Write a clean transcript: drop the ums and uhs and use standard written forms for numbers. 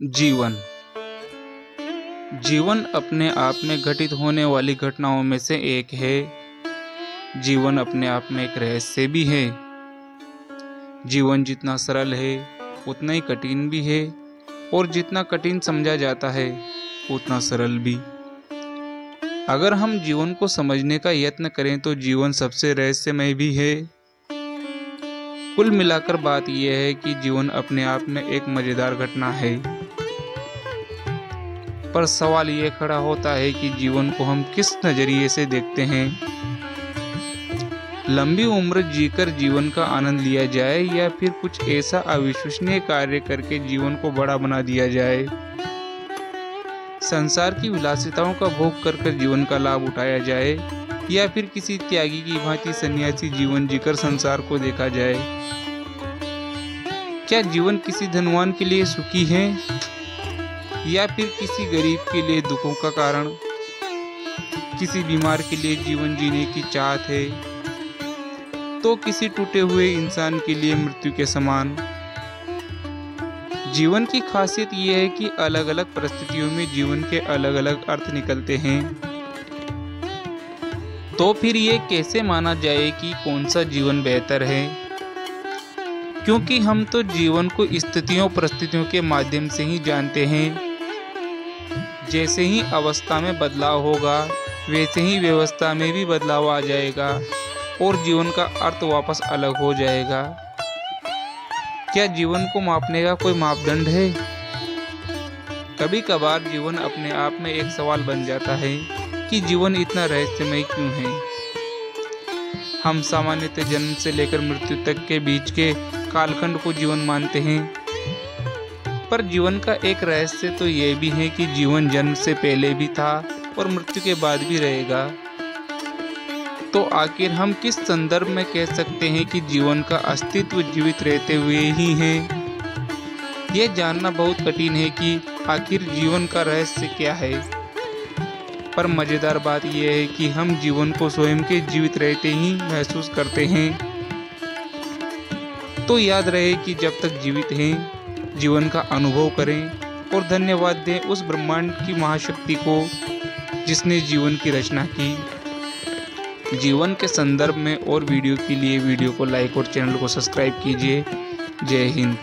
जीवन जीवन अपने आप में घटित होने वाली घटनाओं में से एक है। जीवन अपने आप में एक रहस्य भी है। जीवन जितना सरल है उतना ही कठिन भी है, और जितना कठिन समझा जाता है उतना सरल भी। अगर हम जीवन को समझने का यत्न करें तो जीवन सबसे रहस्यमय भी है। कुल मिलाकर बात यह है कि जीवन अपने आप में एक मजेदार घटना है, पर सवाल ये खड़ा होता है कि जीवन को हम किस नजरिए से देखते हैं। लंबी उम्र जीकर जीवन का आनंद लिया जाए, या फिर कुछ ऐसा अविश्वसनीय कार्य करके जीवन को बड़ा बना दिया जाए। संसार की विलासिताओं का भोग कर जीवन का लाभ उठाया जाए, या फिर किसी त्यागी की भांति सन्यासी जीवन जीकर संसार को देखा जाए। क्या जीवन किसी धनवान के लिए सुखी है, या फिर किसी गरीब के लिए दुखों का कारण? किसी बीमार के लिए जीवन जीने की चाहत है, तो किसी टूटे हुए इंसान के लिए मृत्यु के समान। जीवन की खासियत यह है कि अलग अलग परिस्थितियों में जीवन के अलग अलग अर्थ निकलते हैं। तो फिर ये कैसे माना जाए कि कौन सा जीवन बेहतर है? क्योंकि हम तो जीवन को स्थितियों परिस्थितियों के माध्यम से ही जानते हैं। जैसे ही अवस्था में बदलाव होगा, वैसे ही व्यवस्था में भी बदलाव आ जाएगा, और जीवन का अर्थ वापस अलग हो जाएगा। क्या जीवन को मापने का कोई मापदंड है? कभी कभार जीवन अपने आप में एक सवाल बन जाता है कि जीवन इतना रहस्यमय क्यों है। हम सामान्यतः जन्म से लेकर मृत्यु तक के बीच के कालखंड को जीवन मानते हैं, पर जीवन का एक रहस्य तो ये भी है कि जीवन जन्म से पहले भी था और मृत्यु के बाद भी रहेगा। तो आखिर हम किस संदर्भ में कह सकते हैं कि जीवन का अस्तित्व जीवित रहते हुए ही है? ये जानना बहुत कठिन है कि आखिर जीवन का रहस्य क्या है। पर मजेदार बात यह है कि हम जीवन को स्वयं के जीवित रहते ही महसूस करते हैं। तो याद रहे कि जब तक जीवित हैं, जीवन का अनुभव करें और धन्यवाद दें उस ब्रह्मांड की महाशक्ति को जिसने जीवन की रचना की। जीवन के संदर्भ में और वीडियो के लिए वीडियो को लाइक और चैनल को सब्सक्राइब कीजिए। जय हिंद।